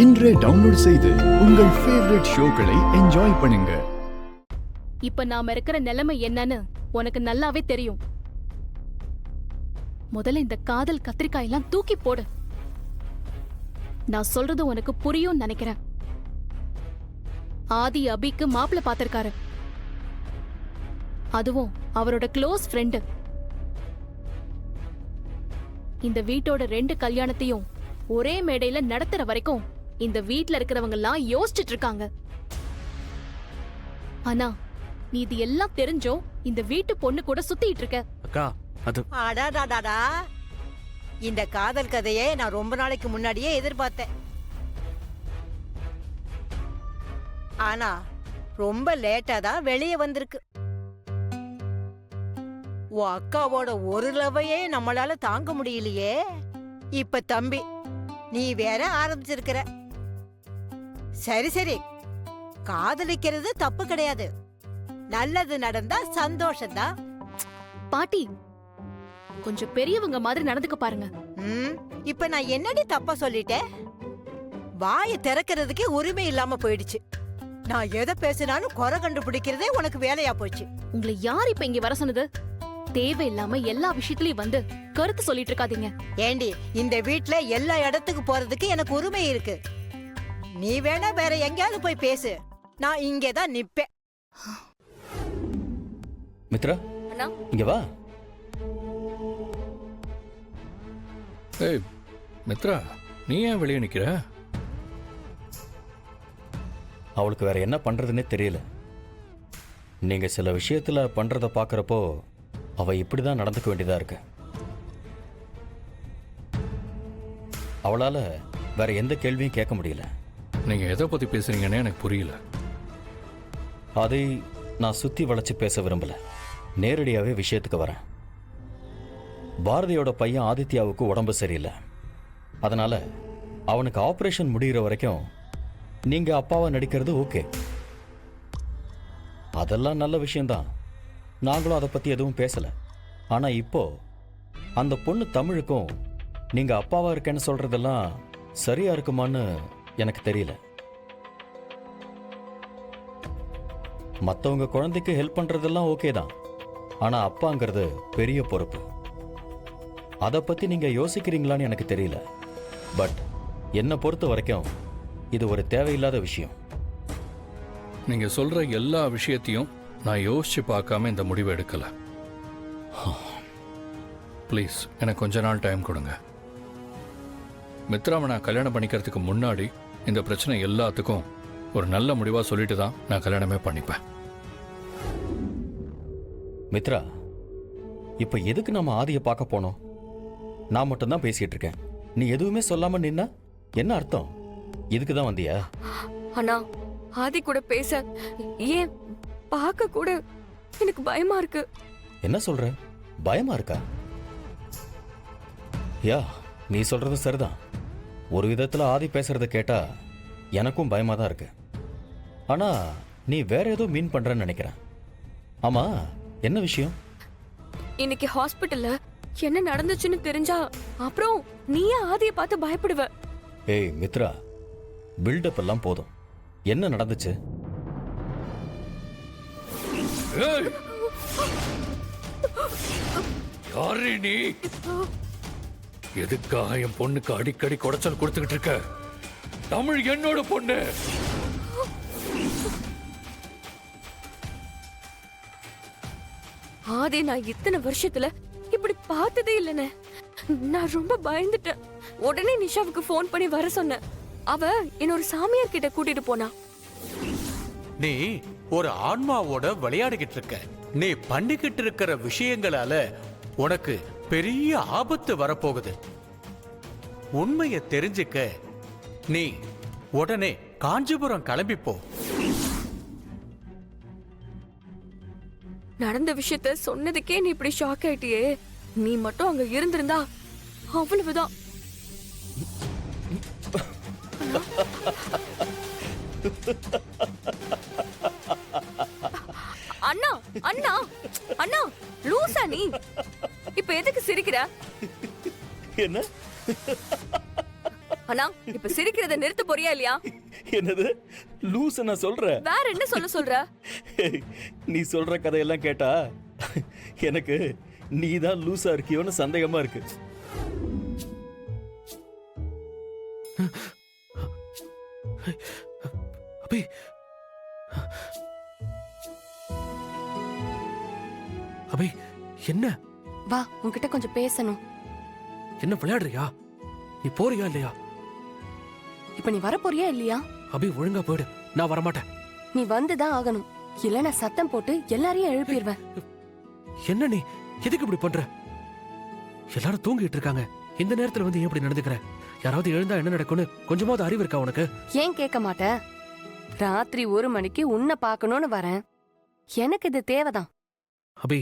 இன்றே டவுன்லோட் செய்து உங்கள் ஃபேவரட் ஷோக்களை என்ஜாய் பண்ணுங்க. இப்ப நாம இருக்கிற நிலைமை என்னன்னு உனக்கு நல்லாவே தெரியும். முதல்ல இந்த காதல் கத்திரிக்காய் எல்லாம் தூக்கி போடு. நான் சொல்றது உனக்கு புரியும் நினைக்கிறேன். ஆதி அபிக்கு மாப்பிள்ள பாத்திருக்காரு. அதுவும் அவரோட க்ளோஸ் ஃப்ரெண்டு. இந்த வீட்டோட 2 கல்யாணத்தையும் ஒரே மேடையில நடத்துற வரைக்கும் இந்த வீட்ல இருக்கிறவங்க எல்லாம் யோசிச்சுட்டு இருக்காங்க. ஆனா நீ இது எல்லாம் தெரிஞ்சோ இந்த வீட்டு பொண்ணு கூட சுத்திட்டு இருக்க. அக்கா அது அடாடாடாடா, இந்த காதல் கதையை நான் ரொம்ப நாளைக்கு முன்னாடியே எதிர்பார்த்தேன். ஆனா ரொம்ப லேட்டா தான் வெளியே வந்திருக்கு. உன் அக்காவோட ஒரு லவையே நம்மளால தாங்க முடியலையே. இப்ப தம்பி நீ வேற ஆரம்பிச்சிருக்கிற. சரி சரி, காதலிக்கிறது தப்பு கிடையாது. நல்லது நடந்தா சந்தோஷம்தான். பாட்டி கொஞ்சம் பெரியவங்க மாதிரி நடந்துக்க பாருங்க. இப்ப நான் என்னடி தப்பா சொல்லிட்டேன்? வாயை திறக்கிறதுக்கே உரிமை இல்லாம போயிடுச்சு. நான் எதை பேசினாலும் குறை கண்டுபிடிக்கிறதே உனக்கு வேலையா போச்சு. உங்களை யார் இப்ப இங்க வர சொன்னது? தேவையில்லாம எல்லா விஷயத்திலயும் வந்து கருத்து சொல்லிட்டு இருக்காதீங்க. ஏண்டி, இந்த வீட்ல எல்லா இடத்துக்கு போறதுக்கு எனக்கு உரிமை இருக்கு. நீ வேணா வேற எங்கேயாவது போய் பேசு, நான் இங்கேதான் நிப்பேன். மித்ரா, அண்ணா இங்க வா. ஏய் மித்ரா, நீ ஏன் வெளியே நிக்கிற? அவளுக்கு வேற என்ன பண்றதுன்னே தெரியல. நீங்க சில விஷயத்துல பண்றத பாக்குறப்போ அவ இப்படிதான் நடந்துக்க வேண்டியதா இருக்கு. அவளால வேற எந்த கேள்வியும் கேட்க முடியல. நீங்க எதை பத்தி பேசுறீங்கன்னு எனக்கு புரியல. அதை நான் சுத்தி வளைச்சு பேச விரும்பல. நேரடியாவே விஷயத்துக்கு வரேன். பாரதியோட பையன் ஆதித்யாவுக்கு உடம்பு சரியில்லை. அதனால அவனுக்கு ஆபரேஷன் முடிகிற வரைக்கும் நீங்க அப்பாவா நடிக்கிறது ஓகே. அதெல்லாம் நல்ல விஷயம்தான். நாங்களும் அதை பத்தி எதுவும் பேசல. ஆனா இப்போ அந்த பொண்ணு தமிழுக்கும் நீங்க அப்பாவா இருக்கேன்னு சொல்றதெல்லாம் சரியா இருக்குமான்னு எனக்கு தெரியல. மற்றவங்க குழந்தைக்கு ஹெல்ப் பண்றதெல்லாம் ஓகே தான். ஆனா அப்பாங்கிறது பெரிய பொறுப்பு. அதை பத்தி நீங்க யோசிக்கிறீங்களான்னு எனக்கு தெரியல. பட் என்னை பொறுத்த வரைக்கும் இது ஒரு தேவையில்லாத விஷயம். நீங்க சொல்ற எல்லா விஷயத்தையும் நான் யோசிச்சு பார்க்காம இந்த முடிவை எடுக்கல. ப்ளீஸ் எனக்கு கொஞ்ச நாள் டைம் கொடுங்க. மித்ராவை நான் கல்யாணம் பண்ணிக்கிறதுக்கு முன்னாடி இந்த பிரச்சனை எல்லாத்துக்கும் ஒரு நல்ல முடிவா சொல்லிட்டு தான் நான் கல்யாணமே பண்ணிப்பேன். மித்ரா, இப்ப எதுக்கு நம்ம ஆதியை பார்க்க போனோம்? நான் மட்டும்தான் பேசிட்டு இருக்கேன். நீ எதுவுமே சொல்லாம நின்னா என்ன அர்த்தம்? இதுக்கு தான் வந்தியா? அண்ணா, ஆதி கூட பேச ஏன் பார்க்க கூட எனக்கு பயமா இருக்கு. என்ன சொல்ற? பயமா இருக்கா? யா, நீ சொல்றது சரிதான். ஒரு விதத்துல ஆதி பேசுறத கேட்டா எனக்கும் பயமா தான் இருக்கு. ஆனா நீ வேற ஏதோ மீன் பண்றன்னு நினைக்கிறேன். ஆமா, என்ன விஷயம்? இன்னைக்கு ஹாஸ்பிட்டல்ல என்ன நடந்துச்சுன்னு தெரிஞ்சா அப்புறம் நீயே ஆதியை பார்த்து பயப்படுவ. ஏய் மித்ரா, பில்டப் எல்லாம் போதும். என்ன நடந்துச்சு? யாரு நீ? எதுக்காக என் பொண்ணுக்கு அடிக்கடி குடைச்சல் கொடுத்துக்கிட்டு இருக்க? தமிழ் என்னோட பொண்ணு. ஆதி நான் இத்தனை வருஷத்துல இப்படி பார்த்ததே இல்லைன்னு. நான் ரொம்ப பயந்துட்டேன். உடனே நிஷாவுக்கு போன் பண்ணி வர சொன்னேன். அவ இன்னொரு சாமியார் கிட்ட கூட்டிட்டு போனா. நீ ஒரு ஆன்மாவோட விளையாடிக்கிட்டு இருக்க. நீ பண்ணிக்கிட்டு இருக்கிற விஷயங்களால உனக்கு பெரிய ஆபத்து வரப்போகுது. உண்மையை தெரிஞ்சுக்க நீ உடனே காஞ்சிபுரம் கிளம்பிப்போ. நடந்த விஷயத்த சொன்னதுக்கே நீ இப்படி ஷாக் ஆயிட்டியே. நீ மட்டும் அங்க இருந்திருந்தா அவ்வளவுதான். அண்ணா அண்ணா அண்ணா, லூசா நீ? இப்ப எதுக்கு சிரிக்கிற? என்ன? அண்ணா இப்ப இப்ப சிரிக்கிறத நிறுத்த போறியா இல்லையா? என்னது லூஸ் நான் சொல்ற? வேற என்ன சொல்ற? நீ சொல்ற கதையெல்லாம் கேட்டா எனக்கு நீ தான் லூசா இருக்கியோன்னு சந்தேகமா இருக்கு. அபி அபி என்ன வா, உன்கிட்ட கொஞ்சம் பேசணும். என்ன விளையாடுறியா? நீ போறியா இல்லையா? இப்ப நீ வர போறியா இல்லையா? அபி ஒழுங்கா போயிடு, நான் வரமாட்டேன். நீ வந்துதான் ஆகணும், இல்ல நான் சத்தம் போட்டு எல்லாரையும் எழுப்பிடுவேன். என்ன நீ எதுக்கு இப்படி பண்ற? எல்லாரும் தூங்கிட்டு இருக்காங்க, இந்த நேரத்துல வந்து ஏன் இப்படி நடந்துக்கிற? யாராவது எழுந்தா என்ன நடக்கும்னு கொஞ்சமாவது அறிவு இருக்கா உனக்கு? ஏன் கேட்க மாட்ட? ராத்திரி 1 மணிக்கு உன்னை பார்க்கணும்னு வரேன். எனக்கு இது தேவைதான். அபி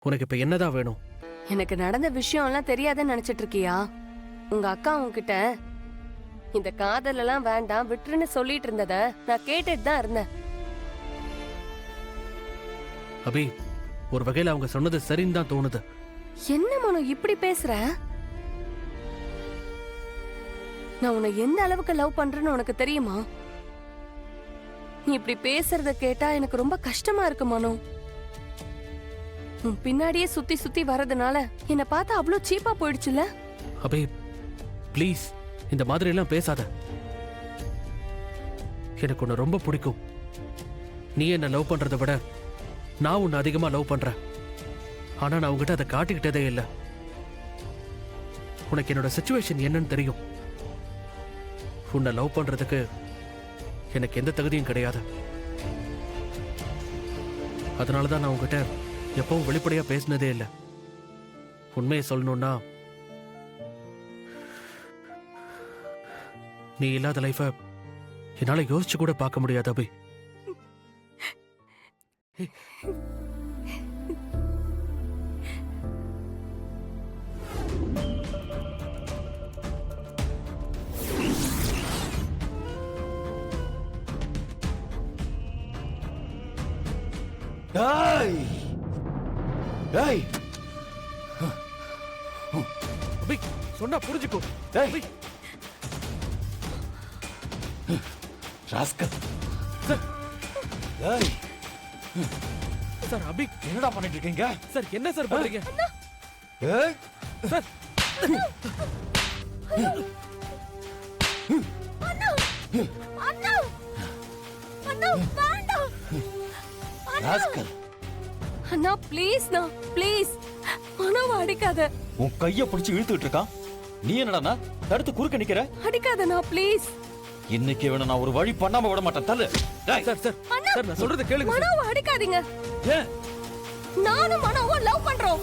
உனக்கு இப்ப என்னதான் வேணும்? எனக்கு நடந்த விஷயம் எல்லாம் தெரியாதுன்னு நினைச்சிட்டு இருக்கியா? உங்க அக்கா உன்கிட்ட இந்த காதல் எல்லாம் வேண்டாம் விட்டுருன்னு சொல்லிட்டு இருந்தத நான் கேட்டுட்டு தான் இருந்தேன். அபி ஒரு வகையில அவங்க சொன்னது சரின்னு தான் தோணுது. என்ன மனோ இப்படி பேசுற? நான் உன்னை எந்த அளவுக்கு லவ் பண்றேன்னு உனக்கு தெரியுமா? நீ இப்படி பேசுறத கேட்டா எனக்கு ரொம்ப கஷ்டமா இருக்கு மனோ. உன் பின்னாடியே சுத்தி சுத்தி வர்றதுனால என்னை பார்த்தா அவ்வளோ சீப்பா போயிடுச்சுல. அபி ப்ளீஸ் இந்த மாதிரி எல்லாம் பேசாத. எனக்கு உன்னை ரொம்ப பிடிக்கும். நீ என்ன லவ் பண்றதை விட நான் உன்னை அதிகமா லவ் பண்றேன். ஆனா நான் உங்ககிட்ட அதை காட்டிக்கிட்டதே இல்லை. உனக்கு என்னோட சிச்சுவேஷன் என்னன்னு தெரியும். உன்னை லவ் பண்றதுக்கு எனக்கு எந்த தகுதியும் கிடையாது. அதனாலதான் நான் உங்ககிட்ட எப்பவும் வெளிப்படையா பேசினதே இல்லை. உண்மையை சொல்லணும்னா நீ இல்லாத லைஃப என்னால யோசிச்சு கூட பார்க்க முடியாது அபி. டேய் டேய் அபி சொன்னா புரிஞ்சுக்கோ. டேய் ராஸ்கல். டேய் சார் அபி என்னடா பண்ணிட்டு இருக்கீங்க? சார் என்ன சார் பண்றீங்க? ஏய் சார் ராஸ்கல், அண்ணா ப்ளீஸ் நான் ப்ளீஸ் மனோவை அடிக்காத. உன் கைய பிடிச்சு இழுத்துட்டு இருக்கான். நீ என்னடா தடுத்து குறுக்க நிக்கிற? அடிக்காதண்ணா ப்ளீஸ். இன்னைக்கு வேணும், நான் ஒரு வழி பண்ணாம விட மாட்டேன். தள்ளு. டேய் சார் சார் சார் நான் சொல்றத கேளுங்க சார். மனோவை அடிக்காதீங்க. ஏன் நானும் மனோவும் லவ் பண்றோம்.